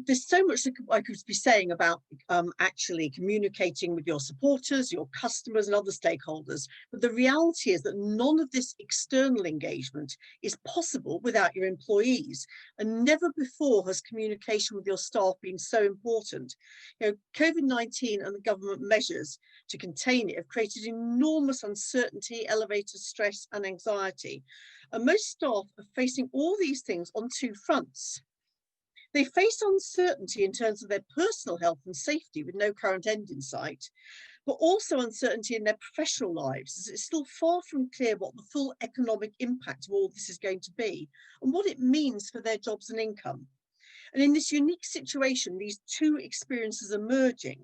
There's so much that I could be saying about actually communicating with your supporters, your customers and other stakeholders. But the reality is that none of this external engagement is possible without your employees. And never before has communication with your staff been so important. You know, COVID-19 and the government measures to contain it have created enormous uncertainty, elevated stress and anxiety. And most staff are facing all these things on two fronts. They face uncertainty in terms of their personal health and safety with no current end in sight, but also uncertainty in their professional lives, as it's still far from clear what the full economic impact of all this is going to be and what it means for their jobs and income. And in this unique situation, these two experiences are merging.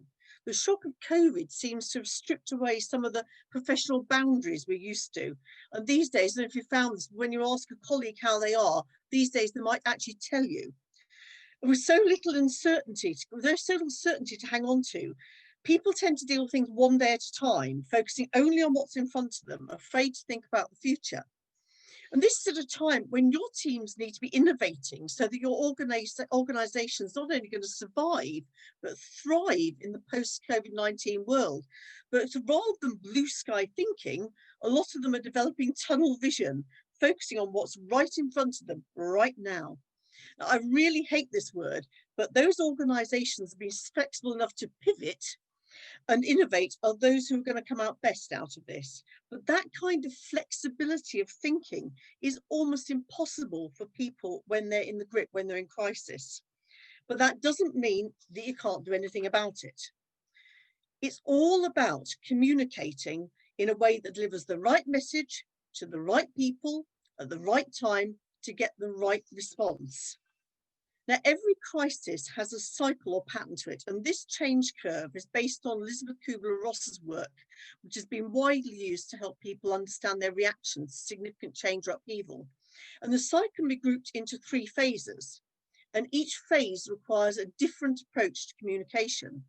The shock of COVID seems to have stripped away some of the professional boundaries we're used to. And these days, I don't know if you found this, when you ask a colleague how they are, these days they might actually tell you. With so little uncertainty, there's so little certainty to hang on to, people tend to deal with things one day at a time, focusing only on what's in front of them, afraid to think about the future. And this is at a time when your teams need to be innovating so that your organisation is not only going to survive, but thrive in the post-COVID-19 world. But rather than blue sky thinking, a lot of them are developing tunnel vision, focusing on what's right in front of them right now. Now, I really hate this word, but those organisations have been flexible enough to pivot and innovate are those who are going to come out best out of this. But that kind of flexibility of thinking is almost impossible for people when they're in the grip, when they're in crisis. But that doesn't mean that you can't do anything about it. It's all about communicating in a way that delivers the right message to the right people at the right time to get the right response. Now, every crisis has a cycle or pattern to it, and this change curve is based on Elizabeth Kubler-Ross's work, which has been widely used to help people understand their reactions to significant change or upheaval. And the cycle can be grouped into three phases, and each phase requires a different approach to communication.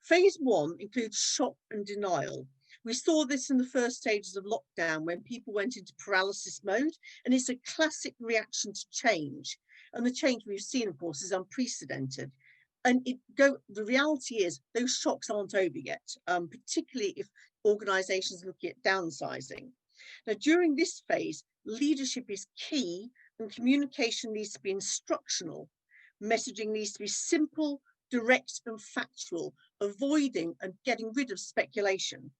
Phase one includes shock and denial. We saw this in the first stages of lockdown when people went into paralysis mode, and it's a classic reaction to change. And the change we've seen, of course, is unprecedented. And the reality is those shocks aren't over yet, particularly if organisations are looking at downsizing. Now, during this phase, leadership is key and communication needs to be instructional. Messaging needs to be simple, direct and factual, avoiding and getting rid of speculation.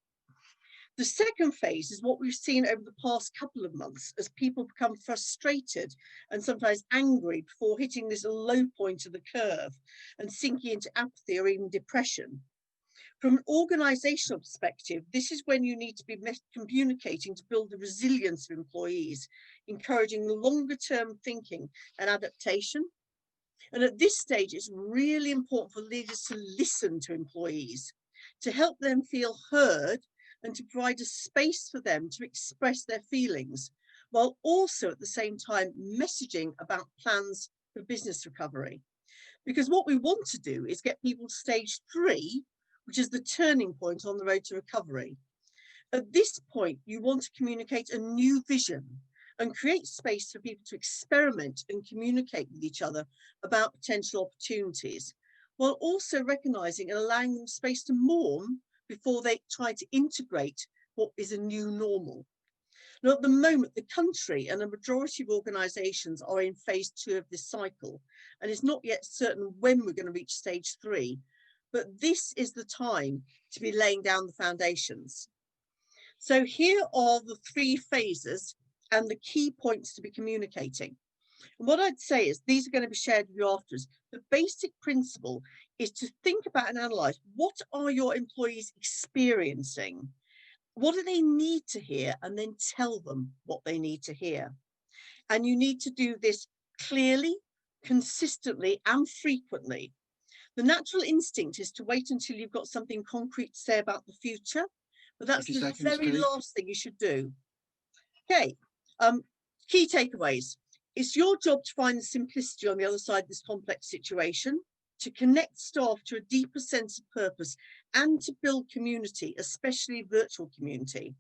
The second phase is what we've seen over the past couple of months as people become frustrated and sometimes angry before hitting this low point of the curve and sinking into apathy or even depression. From an organisational perspective, this is when you need to be communicating to build the resilience of employees, encouraging longer term thinking and adaptation. And at this stage, it's really important for leaders to listen to employees, to help them feel heard and to provide a space for them to express their feelings, while also at the same time messaging about plans for business recovery. Because what we want to do is get people to stage 3, which is the turning point on the road to recovery. At this point, you want to communicate a new vision and create space for people to experiment and communicate with each other about potential opportunities, while also recognising and allowing them space to mourn before they try to integrate what is a new normal. Now, at the moment, the country and a majority of organisations are in phase 2 of this cycle, and it's not yet certain when we're going to reach stage 3, but this is the time to be laying down the foundations. So here are the 3 phases and the key points to be communicating. And what I'd say is these are going to be shared with you afterwards. The basic principle is to think about and analyse what are your employees experiencing? What do they need to hear? And then tell them what they need to hear. And you need to do this clearly, consistently and frequently. The natural instinct is to wait until you've got something concrete to say about the future, but that's the very last thing you should do. Okay, key takeaways. It's your job to find the simplicity on the other side of this complex situation, to connect staff to a deeper sense of purpose and to build community, especially virtual community.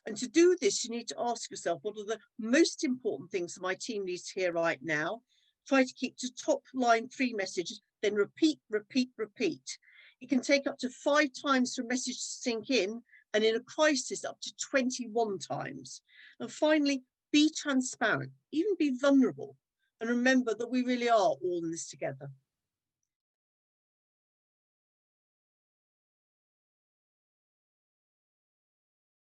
And to do this, you need to ask yourself, what are the most important things that my team needs to hear right now? Try to keep to top line 3 messages, then repeat, repeat, repeat. It can take up to 5 times for a message to sink in, and in a crisis, up to 21 times. And finally, be transparent, even be vulnerable. And remember that we really are all in this together.